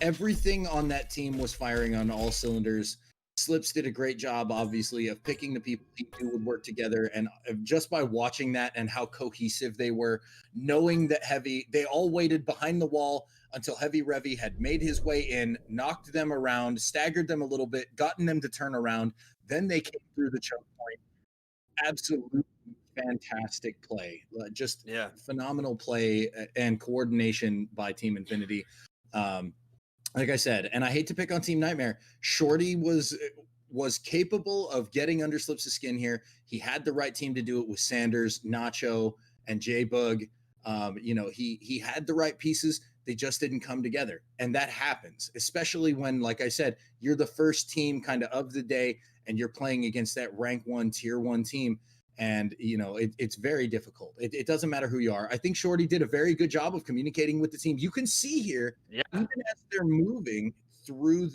Speaker 4: everything on that team was firing on all cylinders. Slips did a great job, obviously, of picking the people he knew would work together. And just by watching that and how cohesive they were, knowing that they all waited behind the wall until Heavy Revy had made his way in, knocked them around, staggered them a little bit, gotten them to turn around. Then they came through the choke point. Absolutely fantastic play. Just phenomenal play and coordination by Team Infinity. Like I said, and I hate to pick on Team Nightmare, Shorty was capable of getting under Slips' skin here. He had the right team to do it with Sanders, Nacho, and J-Bug. You know, he had the right pieces. They just didn't come together. And that happens, especially when, like I said, you're the first team kind of the day and you're playing against that rank 1, tier 1 team. And, you know, it's very difficult. It doesn't matter who you are. I think Shorty did a very good job of communicating with the team. You can see here, even as they're moving through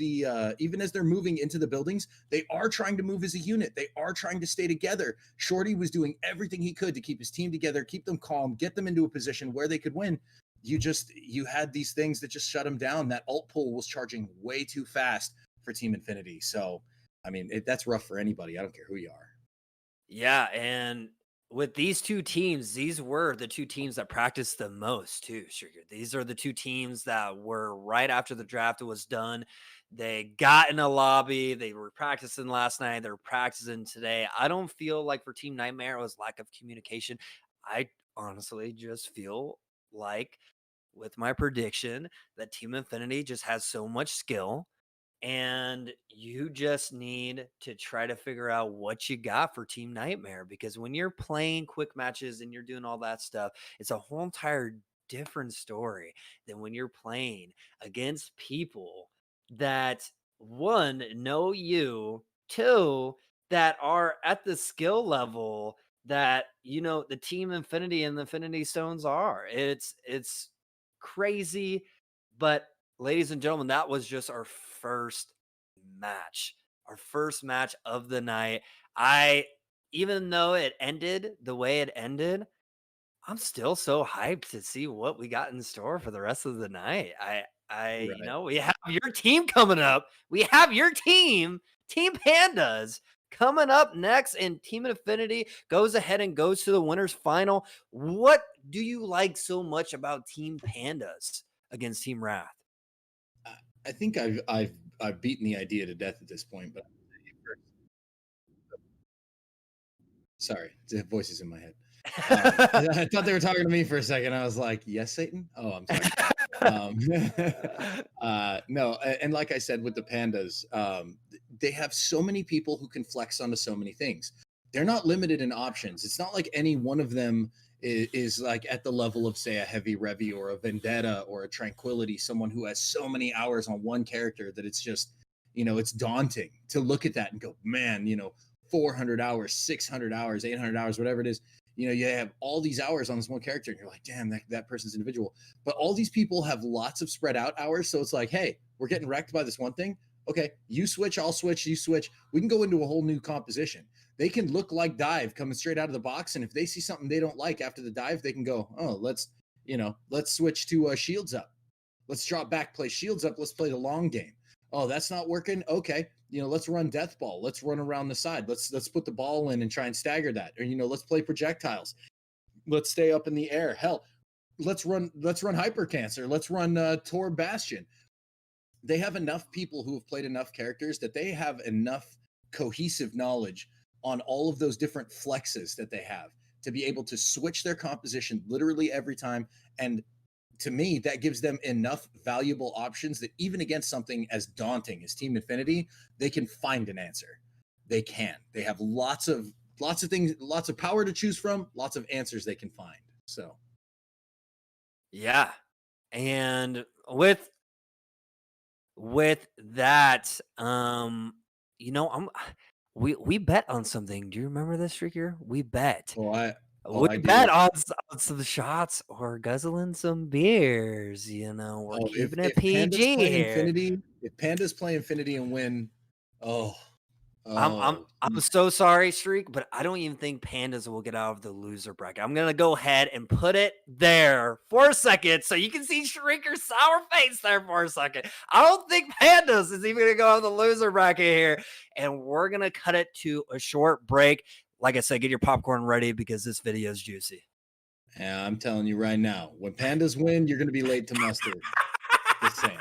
Speaker 4: even as they're moving into the buildings, they are trying to move as a unit. They are trying to stay together. Shorty was doing everything he could to keep his team together, keep them calm, get them into a position where they could win. You had these things that just shut them down. That ult pull was charging way too fast for Team Infinity. So, I mean, that's rough for anybody. I don't care who you are.
Speaker 5: Yeah, and with these two teams, these were the two teams that practiced the most too, Sugar. These are the two teams that were right after the draft was done. They got in a lobby. They were practicing last night. They're practicing today. I don't feel like for Team Nightmare it was lack of communication. I honestly just feel like with my prediction that Team Infinity just has so much skill and you just need to try to figure out what you got for Team Nightmare, because when you're playing quick matches and you're doing all that stuff, it's a whole entire different story than when you're playing against people that, one, know you, two, that are at the skill level that the Team Infinity and the Infinity Stones are. It's crazy, but ladies and gentlemen, that was just our first match. Our first match of the night. Even though it ended the way it ended, I'm still so hyped to see what we got in store for the rest of the night.
Speaker 4: Right.
Speaker 5: We have your team coming up. We have your team, Team Pandas, coming up next, and Team Infinity goes ahead and goes to the winners final. What do you like so much about Team Pandas against Team Wrath?
Speaker 4: I think I've beaten the idea to death at this point, but sorry, the voices in my head. I thought they were talking to me for a second. I was like, "Yes, Satan." Oh, I'm sorry. No, and like I said with the Pandas, they have so many people who can flex onto so many things. They're not limited in options. It's not like any one of them is like at the level of, say, a Heavy Revy or a Vendetta or a Tranquility, someone who has so many hours on one character that it's just, it's daunting to look at that and go, man, 400 hours, 600 hours, 800 hours, whatever it is. You have all these hours on this one character and you're like, damn, that person's individual. But all these people have lots of spread out hours. So it's like, hey, we're getting wrecked by this one thing. Okay, you switch, I'll switch, you switch. We can go into a whole new composition. They can look like Dive coming straight out of the box. And if they see something they don't like after the dive, they can go, oh, let's switch to shields up. Let's drop back, play shields up. Let's play the long game. Oh, that's not working. Okay, let's run death ball. Let's run around the side. Let's put the ball in and try and stagger that. Or let's play projectiles. Let's stay up in the air. Hell, let's run hyper cancer. Let's run Tor Bastion. They have enough people who have played enough characters that they have enough cohesive knowledge on all of those different flexes that they have to be able to switch their composition literally every time. And to me, that gives them enough valuable options that even against something as daunting as Team Infinity, they can find an answer. They can. They have lots of things, lots of power to choose from, lots of answers they can find. So,
Speaker 5: yeah, and with that, we bet on something. Do you remember this, Streaker? We bet.
Speaker 4: I
Speaker 5: We
Speaker 4: do.
Speaker 5: bet on some shots or guzzling some beers. We're keeping it PG here.
Speaker 4: If Pandas play Infinity and win,
Speaker 5: I'm so sorry, Streak, but I don't even think Pandas will get out of the loser bracket. I'm gonna go ahead and put it there for a second, so you can see Streaker's sour face there for a second. I don't think Pandas is even gonna go out of the loser bracket here, and we're gonna cut it to a short break. Like I said, get your popcorn ready because this video is juicy.
Speaker 4: Yeah, I'm telling you right now, when Pandas win, you're gonna be late to mustard. Just saying.